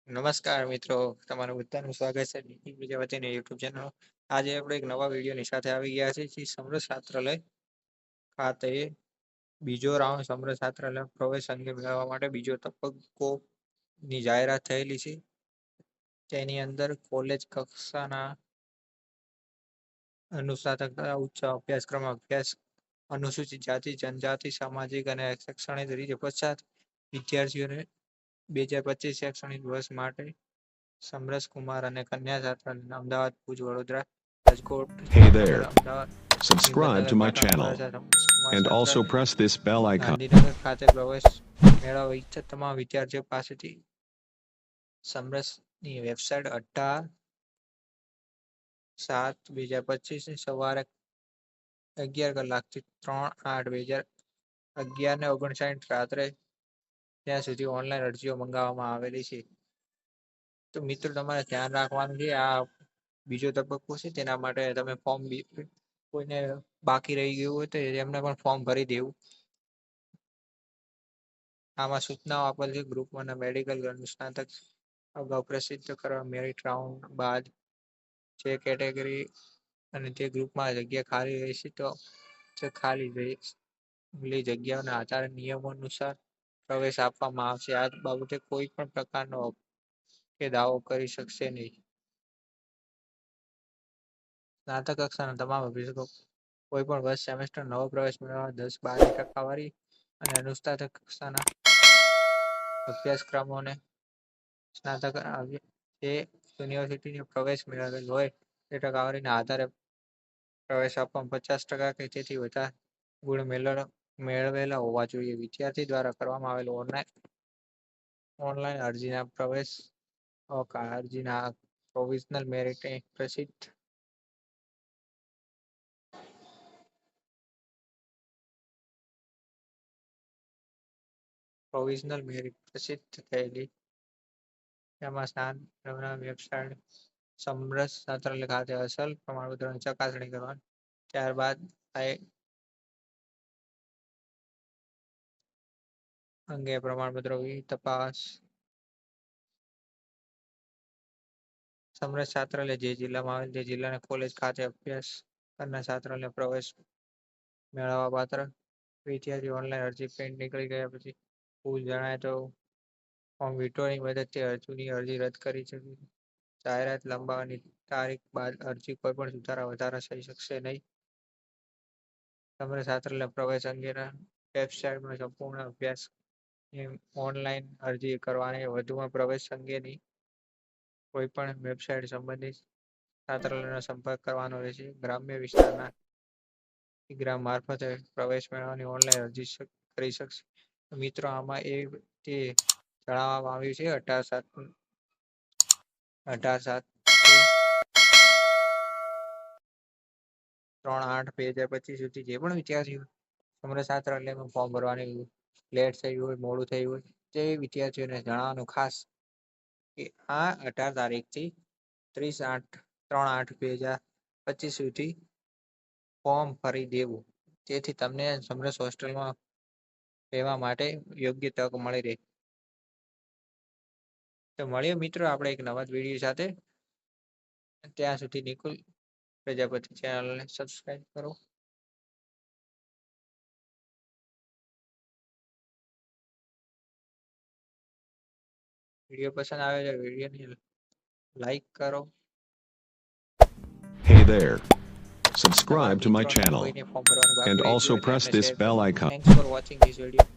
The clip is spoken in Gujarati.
નમસ્કાર મિત્રો, તમારું બધાનું સ્વાગત છે નીતિન પ્રજાપતિની યુટ્યુબ ચેનલ. આજે આપણે એક નવા વિડીયોની સાથે આવી ગયા છે જે સમરસ છાત્રાલય ખાતે બીજો રાઉન્ડ સમરસ છાત્રાલય પ્રવેશ અંગે મેળવવા માટે બીજો તબક્કોની જાહેરાત થયેલી છે. તેની અંદર કોલેજ કક્ષાના અનુસ્નાતક ઉચ્ચ અભ્યાસક્રમ અભ્યાસ અનુસૂચિત જાતિ જનજાતિ સામાજિક અને શૈક્ષણિક રીતે પછાત વિદ્યાર્થીઓને 2025 શૈક્ષણિક વર્ષ માટે સમરસ કુમાર અને કન્યા છાત્રાલય Ahmedabad, Bhuj, Vadodara, Rajkot, Hey Jamnagar, there. Ahmedabad, Subscribe Himmatnagar, to my Patan, channel Varachha, Samras Kumar and also છાત્રાલય press this bell icon. Gandhinagar ખાતે પ્રવેશ મેળવવા ઈચ્છત તમામ વિદ્યાર્થીઓ પાસેથી સમરસની વેબસાઇટ 18/7/2025 ની સવારે 11 કલાકથી 3/8/2011 રાત્રે ત્યાં સુધી ઓનલાઈન અરજીઓ મંગાવવામાં આવેલી છે. તો મિત્રો, તમારે ધ્યાન રાખવાનું છે, આ બીજો તબક્કો છે. તેના માટે તમે ફોર્મ કોઈને બાકી રહી ગયું હોય તો એમને પણ ફોર્મ ભરી દેવું. આમાં સૂચનાઓ આપેલ છે. ગ્રુપ 1 મેડિકલ અનુસ્નાતક અગાઉ પ્રસિદ્ધ કરવા મેરિટ રાઉન્ડ બાદ જે કેટેગરી અને જે ગ્રુપમાં જગ્યા ખાલી રહેશે તો ખાલી રહેલી જગ્યાઓના આધારે નિયમો અનુસાર પ્રવેશ આપવામાં આવશે. આ બાબતે કોઈ પણ પ્રકારનો કે દાવો કરી શકશે નહીં. સ્નાતક કક્ષાના તમામ અભ્યાસકો કોઈ પણ વર્ષ સેમેસ્ટર નવો પ્રવેશ મેળવવા 10-12 ની ટકાવારી અને અનુસ્નાતક કક્ષાના અભ્યાસક્રમોને સ્નાતક જે યુનિવર્સિટીની પ્રવેશ મેળવેલ હોય તે ટકાવારીના આધારે પ્રવેશ આપવામાં 50% કે તેથી વધારે ગુણ મેળવેલા હોવા જોઈએ. વિદ્યાર્થી દ્વારા કરવામાં આવેલ ઓનલાઈન અરજીના પ્રવેશ અરજીના પ્રોવિઝનલ મેરિટ પ્રસિદ્ધ થયેલી તેમાં સ્થાન વેબસાઇટ સમરસ છાત્રાલય ખાતે અસલ પ્રમાણપત્રોની ચકાસણી કરવાની. ત્યારબાદ અંગે પ્રમાણપત્રો તપાસ. સમરસ છાત્રાલય જે જિલ્લામાં આવેલ તે જિલ્લાના કોલેજ ખાતે અભ્યાસ કરનાર છાત્રાલય પ્રવેશ મેળવવા પાત્ર વિદ્યાર્થી ઓનલાઈન અરજી પ્રિન્ટ નીકળી ગયા પછી ભૂલ જણાય તો ફોર્મ વિડ્રોની મદદથી અરજીની અરજી રદ કરી શકે. જાહેરાત લંબાવવાની તારીખ બાદ અરજી કોઈ પણ સુધારા વધારા થઈ શકશે નહીં. સમરસ છાત્રાલય પ્રવેશ અંગેના વેબસાઇટમાં સંપૂર્ણ અભ્યાસ ઓનલાઈન અરજી કરવાની વધુમાં પ્રવેશ અંગેની કોઈ પણ વેબસાઇટ સંબંધિત છાત્રાલયનો સંપર્ક કરવાનો રહેશે. ગ્રામ્ય વિસ્તારના ગ્રામ મારફતે પ્રવેશ મેળવવાની ઓનલાઈન અરજી કરી શકશે. મિત્રો, આમાં એ તે જણાવવામાં આવ્યું છે 18/7/3/8/2025 સુધી જે પણ વિદ્યાર્થીઓ સમરસ છાત્રાલયમાં ફોર્મ ભરવાની લેટ થયું હોય, મોડું થયું હોય તે વિદ્યાર્થીઓને જણાવવાનું ખાસ કે આ 18 તારીખથી 3/8/2025 સુધી ફોર્મ ભરી દેવું, જેથી તમને સમરસ હોસ્ટેલમાં રહેવા માટે યોગ્ય તક મળી રહે. તો મળીએ મિત્રો આપણે એક નવા વિડીયો સાથે. ત્યાં સુધી નિકુલ પ્રજાપતિ ચેનલને સબસ્ક્રાઇબ કરો. વિડીયો પસંદ આવે તો વિડીયોને લાઈક કરો. Hey there. Subscribe to my channel કોઈને ફોર્મ ભરવાનું બાકી and રહી ગયું also હોય તો press એમને this શેર bell કરો. icon. Thanks for watching this video.